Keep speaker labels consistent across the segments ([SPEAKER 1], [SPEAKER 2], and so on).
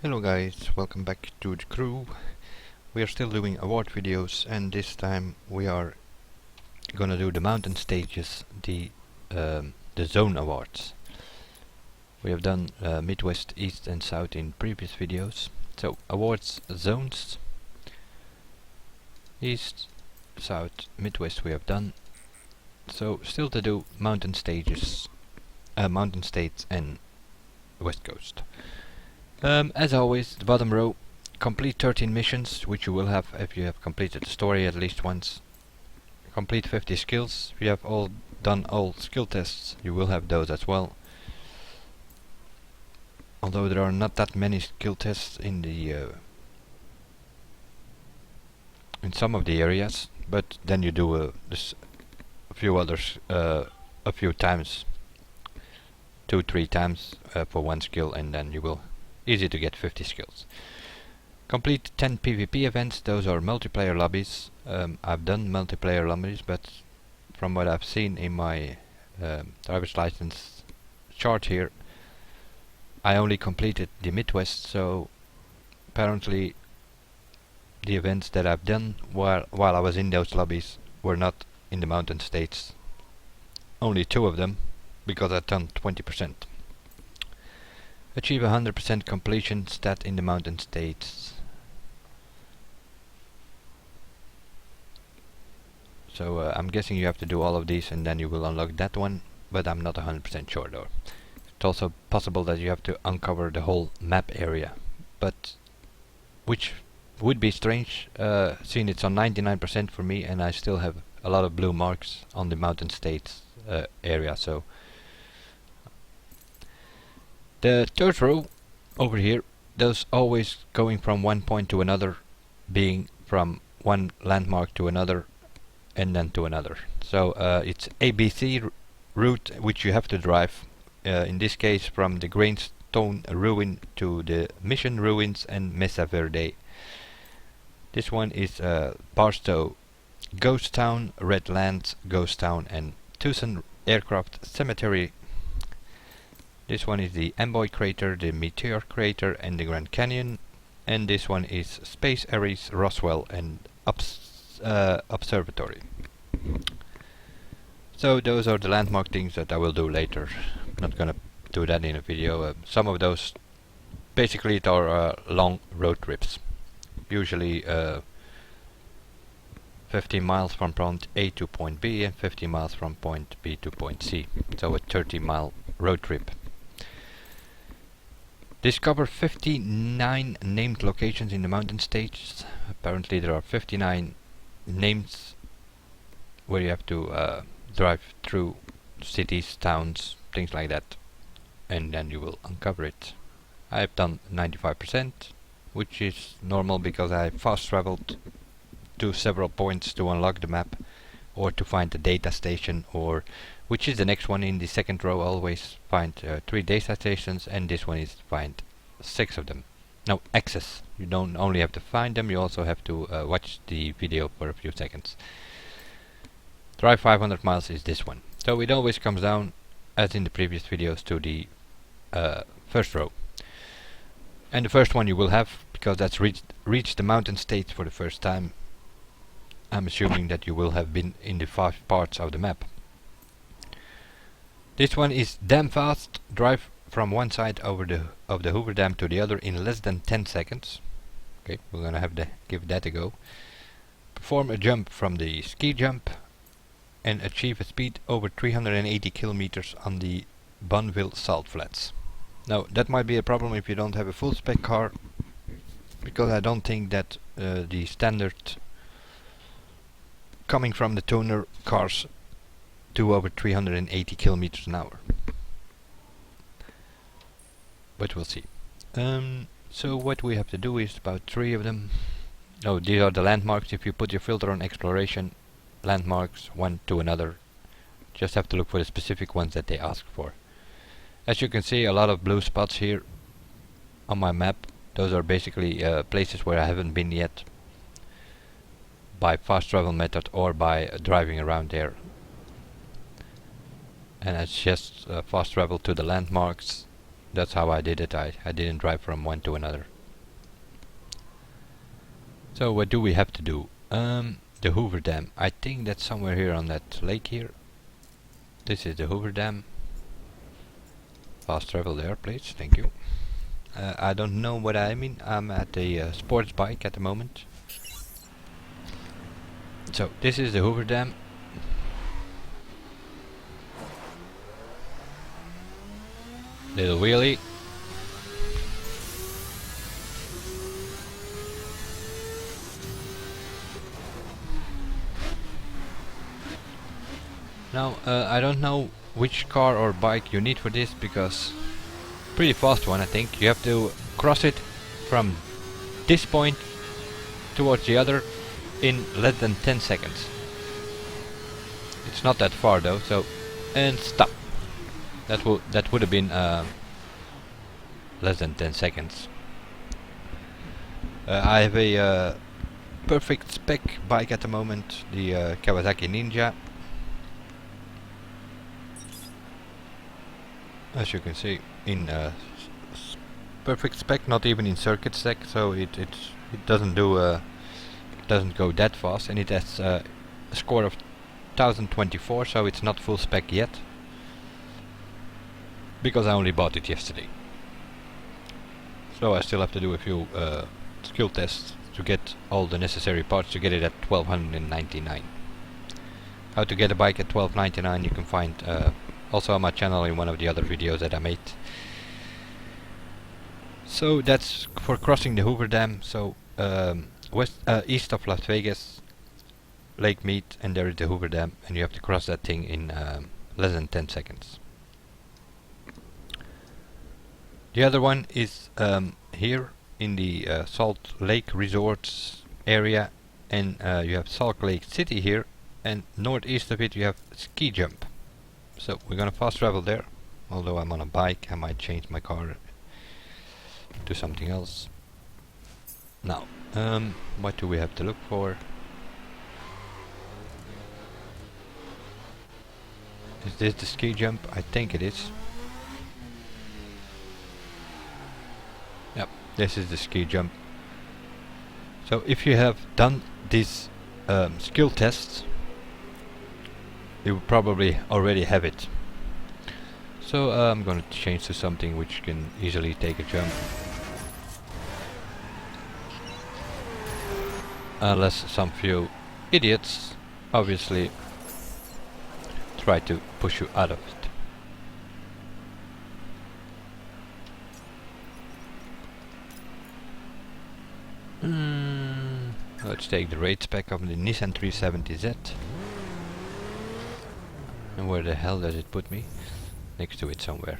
[SPEAKER 1] Hello guys, welcome back to the crew. We are still doing award videos, and this time we are gonna do the mountain stages, the zone awards. We have done Midwest, East and South in previous videos. So awards zones, East, South, Midwest we have done. So still to do mountain stages, mountain states and West Coast. As always, the bottom row, complete 13 missions, which you will have if you have completed the story at least once. Complete 50 skills. If you have done all skill tests, you will have those as well. Although there are not that many skill tests in some of the areas, but then you do a few others a few times, 2-3 times for one skill, and then you will easy to get 50 skills. Complete 10 PvP events. Those are multiplayer lobbies. I've done multiplayer lobbies, but from what I've seen in my driver's license chart here, I only completed the Midwest, so apparently the events that I've done while I was in those lobbies were not in the mountain states. Only 2 of them, because I've done 20%. Achieve 100% completion stat in the mountain states. So I'm guessing you have to do all of these and then you will unlock that one, but I'm not 100% sure though. It's also possible that you have to uncover the whole map area, but which would be strange, seeing it's on 99% for me and I still have a lot of blue marks on the mountain states area. So the third row over here, those always going from one point to another, being from one landmark to another and then to another. So it's ABC route which you have to drive, in this case from the Grainstone ruin to the Mission ruins and Mesa Verde. This one is Barstow Ghost Town, Redlands Ghost Town and Tucson Aircraft Cemetery. This one is the Amboy Crater, the Meteor Crater and the Grand Canyon, and this one is Space Ares, Roswell and Observatory. So those are the landmark things that I will do later. I'm not gonna do that in a video. Some of those basically are long road trips, usually 15 miles from point A to point B and 50 miles from point B to point C. So a 30-mile road trip. Discover 59 named locations in the mountain states. Apparently there are 59 names where you have to drive through cities, towns, things like that, and then you will uncover it. I've done 95%, which is normal because I fast traveled to several points to unlock the map or to find the data station, or which is the next one in the second row. Always find 3 data stations, and this one is find 6 of them. Now access, you don't only have to find them, you also have to watch the video for a few seconds. Drive 500 miles is this one. So it always comes down, as in the previous videos, to the first row. And the first one you will have, because that's reached the mountain states for the first time. I'm assuming that you will have been in the 5 parts of the map. This one is damn fast. Drive from one side of the Hoover Dam to the other in less than 10 seconds. Okay, we're gonna have to give that a go. Perform a jump from the ski jump and achieve a speed over 380 kilometers on the Bonneville Salt Flats. Now that might be a problem if you don't have a full spec car, because I don't think that the standard coming from the tuner cars do over 380 kilometers an hour. But we'll see. So what we have to do is about 3 of them. Oh, these are the landmarks. If you put your filter on exploration, landmarks one to another, just have to look for the specific ones that they ask for. As you can see, a lot of blue spots here on my map. Those are basically places where I haven't been yet, by fast travel method or by driving around there. And it's just fast travel to the landmarks that's how I did it. I didn't drive from one to another. So what do we have to do? The Hoover Dam. I think that's somewhere here on that lake here. This is the Hoover Dam. Fast travel there, please. Thank you. I don't know what I mean. I'm at a sports bike at the moment. So this is the Hoover Dam. Little wheelie. Now I don't know which car or bike you need for this, because pretty fast one I think. You have to cross it from this point towards the other in less than 10 seconds. It's not that far though, so and stop. That would have been less than 10 seconds. I have a perfect spec bike at the moment, the Kawasaki Ninja. As you can see, in perfect spec, not even in circuit spec, so it doesn't do doesn't go that fast, and it has a score of 1024, so it's not full spec yet, because I only bought it yesterday. So I still have to do a few skill tests to get all the necessary parts to get it at 1299. How to get a bike at 1299 you can find also on my channel in one of the other videos that I made. So that's for crossing the Hoover Dam. So east of Las Vegas, Lake Mead, and there is the Hoover Dam, and you have to cross that thing in less than 10 seconds. The other one is here in the Salt Lake Resorts area, and you have Salt Lake City here, and northeast of it you have ski jump. So we're gonna fast travel there. Although I'm on a bike, I might change my car to something else. Now, what do we have to look for? Is this the ski jump? I think it is. Yep, this is the ski jump. So if you have done these skill tests, you probably already have it. So I'm gonna change to something which can easily take a jump. Unless some few idiots obviously try to push you out of it. Let's take the raid spec of the Nissan 370Z. And where the hell does it put me? Next to it somewhere.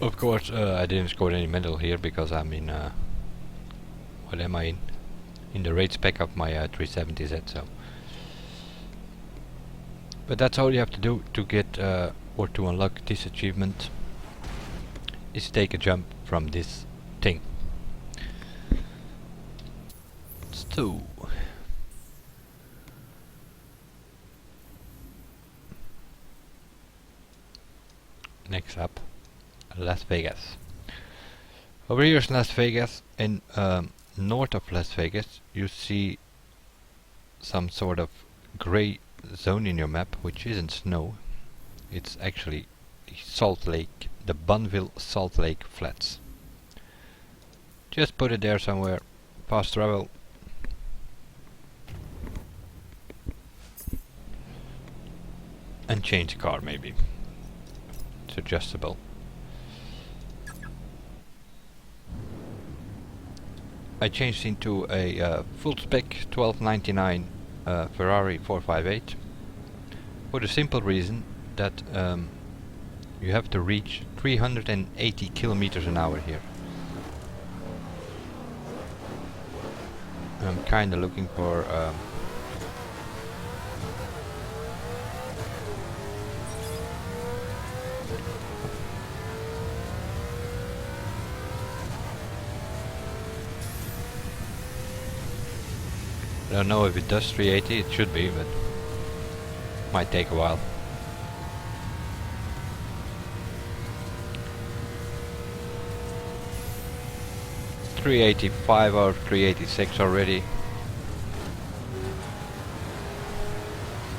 [SPEAKER 1] Of course, I didn't score any medal here because I'm in. What am I in? In the raid spec of my 370Z. So, but that's all you have to do to get or to unlock this achievement. Is take a jump from this thing. So, next up, Las Vegas. Over here is Las Vegas, and north of Las Vegas you see some sort of grey zone in your map, which isn't snow. It's actually Salt Lake, the Bunville Salt Lake Flats. Just put it there somewhere. Fast travel. And change the car maybe. adjustable. I changed into a full spec 1299 Ferrari 458 for the simple reason that you have to reach 380 kilometers an hour here. I'm kinda looking for I don't know if it does 380, it should be, but might take a while. .385 or 386 already.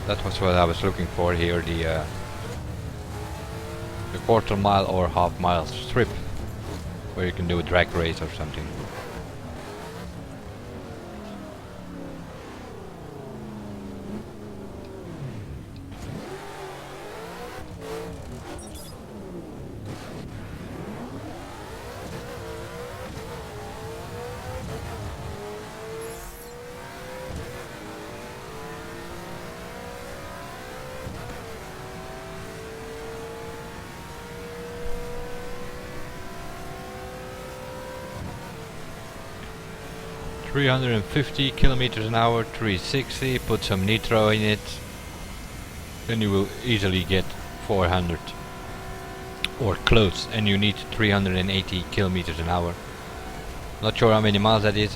[SPEAKER 1] That was what I was looking for here, the quarter mile or half mile strip where you can do a drag race or something. .350 kilometers an hour, 360, put some nitro in it, then you will easily get 400 or close, and you need 380 kilometers an hour. Not sure how many miles that is.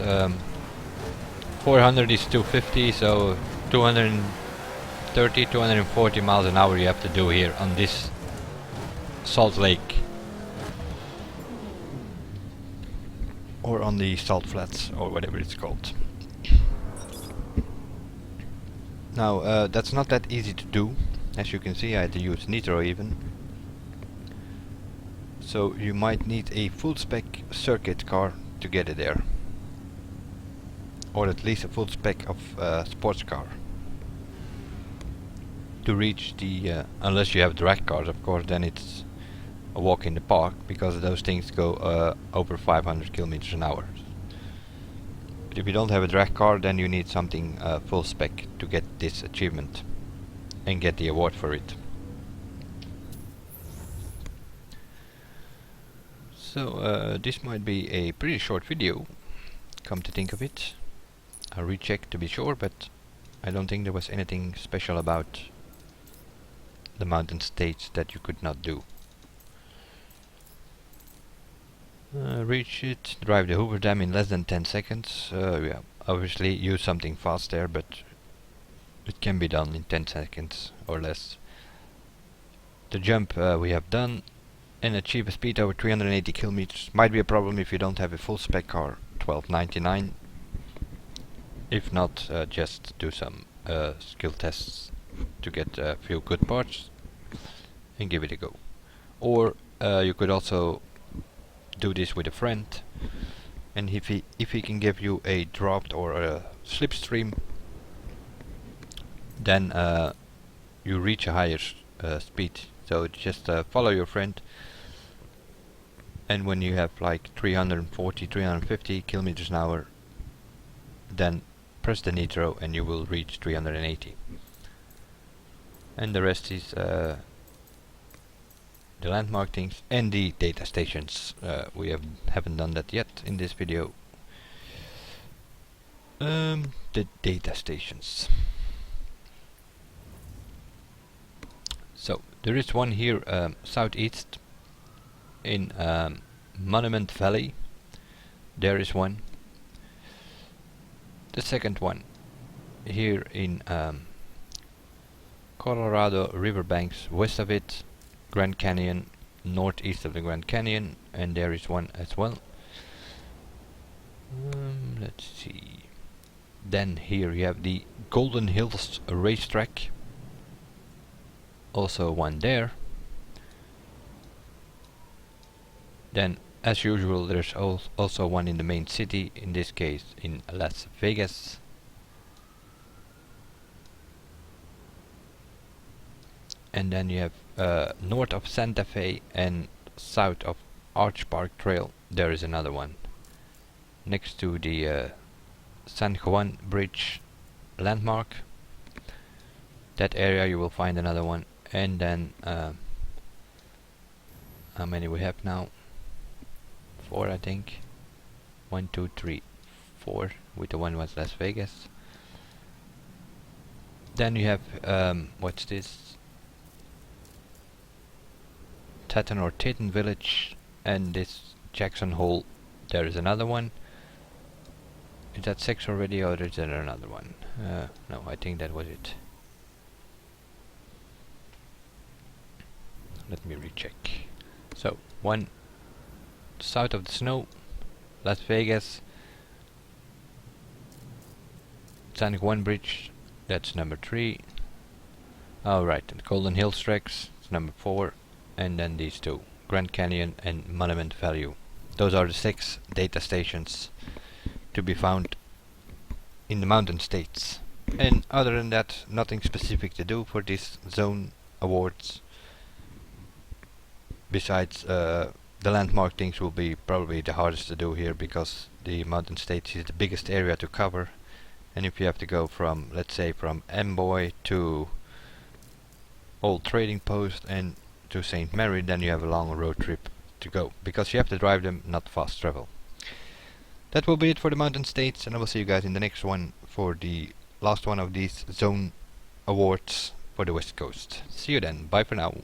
[SPEAKER 1] 400 is 250, so 230, 240 miles an hour you have to do here on this Salt Lake. Or on the salt flats, or whatever it's called. Now, that's not that easy to do. As you can see, I had to use nitro even. So you might need a full spec circuit car to get it there. Or at least a full spec of sports car. To reach the, unless you have drag cars, of course, then it's a walk in the park, because those things go over 500 kilometers an hour. But if you don't have a drag car, then you need something full spec to get this achievement and get the award for it. So this might be a pretty short video, come to think of it. I'll recheck to be sure, but I don't think there was anything special about the mountain stage that you could not do. Reach it, drive the Hoover Dam in less than 10 seconds. Yeah, obviously use something fast there, but it can be done in 10 seconds or less. The jump we have done, and achieve a speed over 380 kilometers. Might be a problem if you don't have a full spec car, 1299. If not, just do some skill tests to get a few good parts and give it a go. Or you could also do this with a friend, and if he can give you a dropped or a slipstream, then you reach a higher speed. So just follow your friend, and when you have like 340, 350 kilometers an hour, then press the nitro and you will reach 380. And the rest is the landmark things and the data stations. We haven't done that yet in this video. The data stations. So there is one here southeast in Monument Valley. There is one. The second one here in Colorado riverbanks, west of it, Grand Canyon, northeast of the Grand Canyon, and there is one as well. Let's see. Then here you have the Golden Hills racetrack. Also one there. Then, as usual, there's also one in the main city, in this case in Las Vegas. and then you have north of Santa Fe and south of Arch Park Trail. There is another one next to the San Juan Bridge landmark. That area you will find another one, and then how many we have now? 4, I think. 1, 2, 3, 4. With the one was Las Vegas. Then you have what's this? Tatton or Tatum Village, and this Jackson Hole. There is another one. Is that 6 already, or is there another one? No, I think that was it. Let me recheck. So, 1 south of the snow, Las Vegas, San Juan Bridge, that's number 3. Alright, and Golden Hills Tracks, it's number 4. And then these two, Grand Canyon and Monument Valley. Those are the 6 data stations to be found in the Mountain States. And other than that, nothing specific to do for this zone awards. Besides, the landmark things will be probably the hardest to do here, because the Mountain States is the biggest area to cover. And if you have to go from, let's say, from Amboy to Old Trading Post and to St. Mary, then you have a long road trip to go, because you have to drive them, not fast travel. That will be it for the Mountain States, and I will see you guys in the next one for the last one of these zone awards for the West Coast. See you then, bye for now.